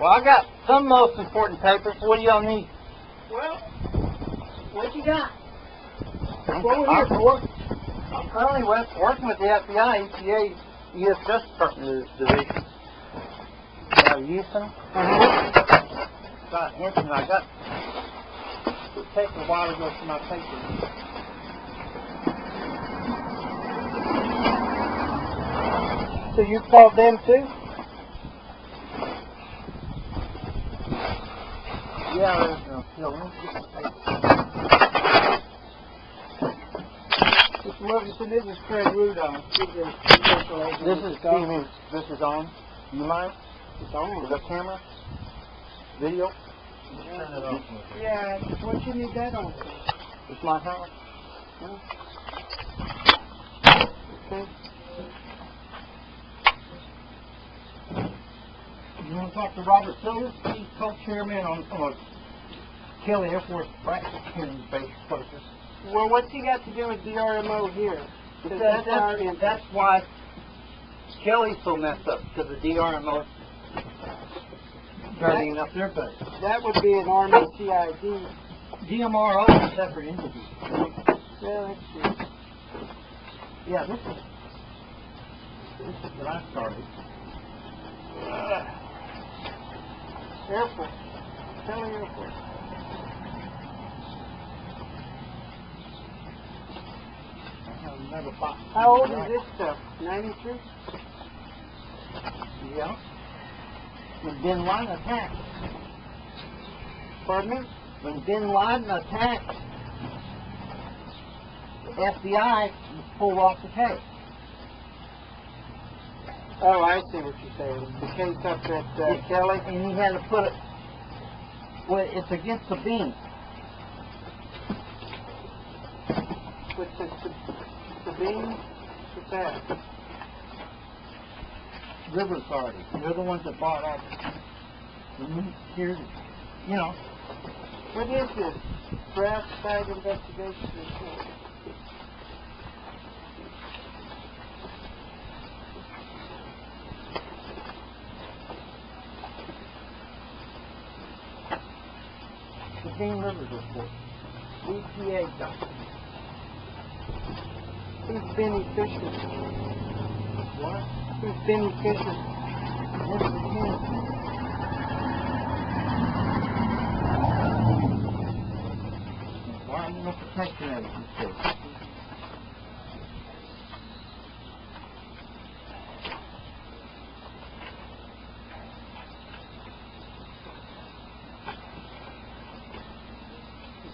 Well, I got some most important papers. What do y'all need? Well, what you got? I'm, What we're here for? I'm currently working with the FBI, EPA, U.S. Justice Department Division. Got Houston. Got Henson. I got. It's taking a while to go through my papers. So you called them too? Yeah, there's no killing. Mr. Wilkinson, this is Fred Rudolph. This is on. You mind? It's on. Is that camera? Video? Yeah, what you need that on for? It's my house. Huh? Okay. You want to talk to Robert Silver? He's co-chairman on Kelly Air Force Practice Base Focus. Well, what's he got to do with DRMO here? That's why Kelly's so messed up, because the DRMO dirtying up their base. That would be an Army CID. DMRO is a separate entity. Yeah, let's see. Yeah, this is when I started. Air Force. Kelly Air Force. How old is this stuff? 93? Yeah. When Bin Laden attacked. Pardon me? When Bin Laden attacked, the FBI pulled off the case. Oh, I see what you're saying. The case up at Kelly? And he had to put it, well, it's against the beam. What's the beam? What's that? River Authority. They're the ones that bought all here's, you know. What is this? Draft Site Investigation Report. The Beam Rivers Report. EPA document. Who's Benny Fisher? What? Who's Benny Fisher? Mr. Henson. Environmental Protection Agency.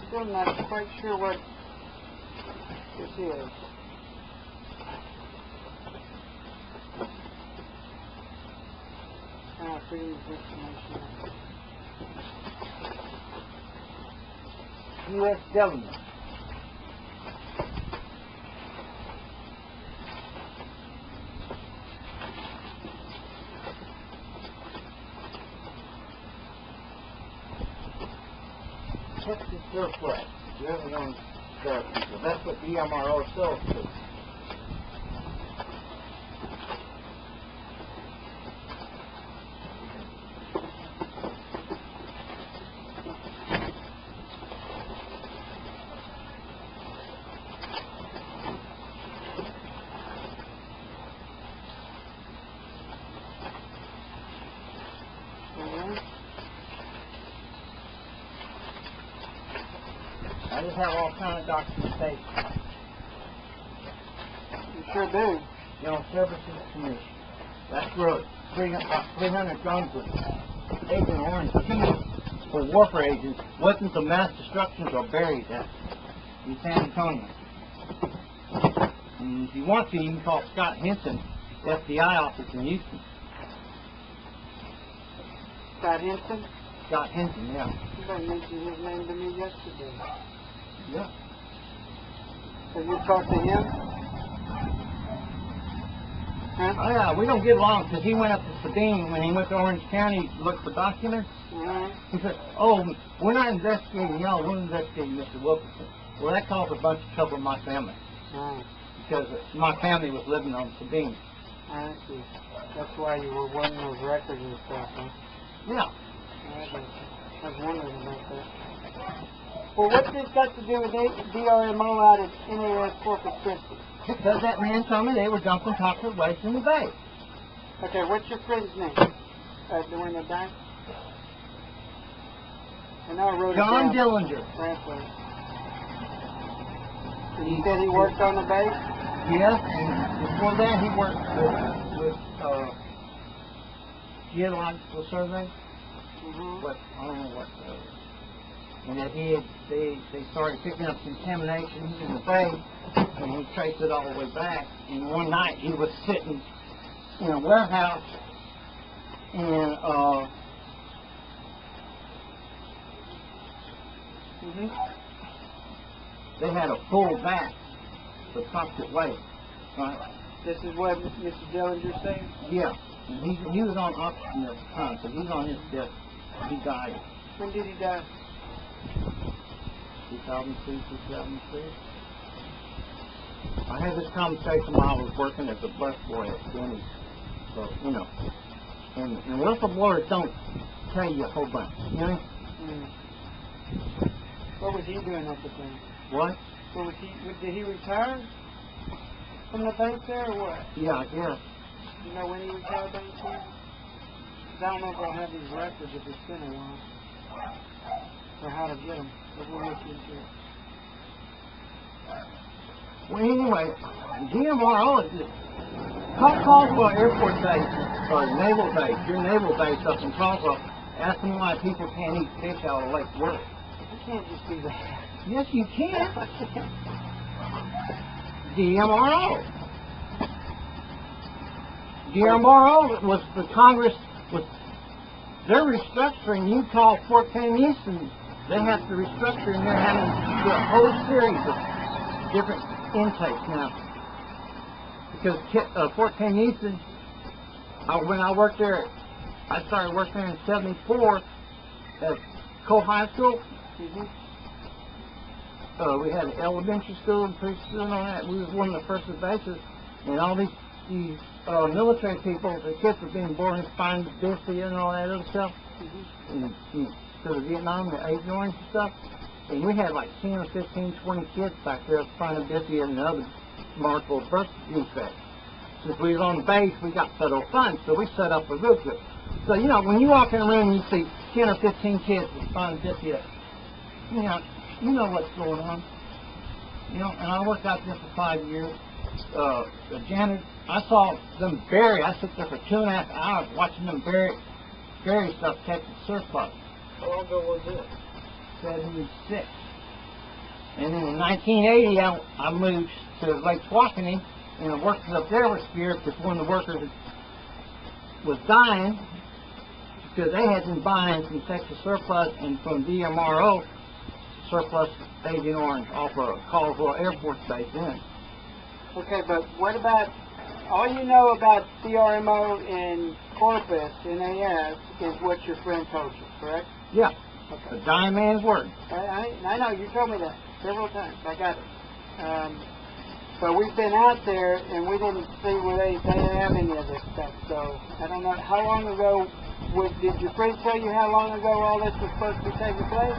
Still not quite sure what this is. Freedom of Information. U.S. government. Texas surplus. You're the one there. That's what DMRO sells to. I just have all kind of documentation. You sure do. You know, Services Commission. That's where about 300 guns with Agent Orange 2 for warfare agents, weapons of mass destruction are buried at in San Antonio. And if you want to, you can call Scott Henson, FBI office in Houston. Scott Henson? Scott Henson, yeah. Somebody mentioned his name to me yesterday. Yeah. Have you talked to him? Huh? Oh yeah, we don't get along because he went up to Sabine when he went to Orange County to look for documents. He said, "Oh, we're not investigating y'all, we're investigating Mr. Wilkinson." Well, that caused a bunch of trouble in my family because my family was living on Sabine. I see. That's why you were wanting those records and stuff, huh? Yeah. I was wondering about that. Well, what's this got to do with DRMO out at NAS Corpus Christi? Because that man told me they were dumping toxic waste in the bay. Okay, what's your friend's name? The one that died? I know I wrote John it down. Dillinger. That's right. And you said he worked on the base? Yes, and before that he worked with Geological Survey. What, I don't know what. And that they started picking up contamination in the bay, and he traced it all the way back. And one night he was sitting in a warehouse, and they had a full vat of toxic waste. Right? This is what Mr. Dillinger said? Yeah. And he was on oxygen at the time, so he's on his death. He died. When did he die? 2002, 2003. I had this conversation while I was working as a busboy at Denny's. So, you know. And whistleblowers don't tell you a whole bunch, you know? What was he doing at the time? What? What was he, did he retire from the base there or what? Yeah, I guess. You know when he retired from the team? I don't know if I'll have these records if it's been a while. Or how to get them. But we'll look into it. Well, anyway, DMRO is Caldwell Airport Base, or Naval Base, your naval base up in Caldwell, ask them why people can't eat fish out of Lake Worth. I can't just do that. Yes, you can. DMRO. DMRO was the Congress was they're restructuring. You call Fort Payne East, and they have to restructure, and they're having a whole series of different intakes now. Because Fort Payne Easton, when I worked there, I started working there in '74 at Cole High School. We had an elementary school and preschool and all that. We was one of the first bases, and all these military people, the kids were being born in spine bifida and all that other stuff. And because of Vietnam, the Agent Orange and stuff. And we had like 10 or 15, 20 kids back there with spina bifida and other remarkable birth defects. Since we was on the base, we got federal funds, so we set up a group. So, you know, when you walk in a room and you see 10 or 15 kids with spina bifida, you know what's going on. You know, and I worked out there for 5 years. The janitor, I saw them bury. I sat there for 2.5 hours watching them bury stuff, catching surplus. How long ago was this? 76. And then in 1980, I moved to Lake Swaukene, and the workers up there were scared because one of the workers was dying because they had been buying from Texas Surplus and from DMRO surplus Agent Orange off of Caldwell Air Force Base then. Okay, but what about, all you know about DRMO in Corpus, NAS, is what your friend told you, correct? Yeah. Okay. The dying man's word. I know, you told me that several times. I got it. But we've been out there, and we didn't see where they have any of this stuff. So, I don't know, how long ago, did your friend tell you how long ago all this was supposed to be taking place?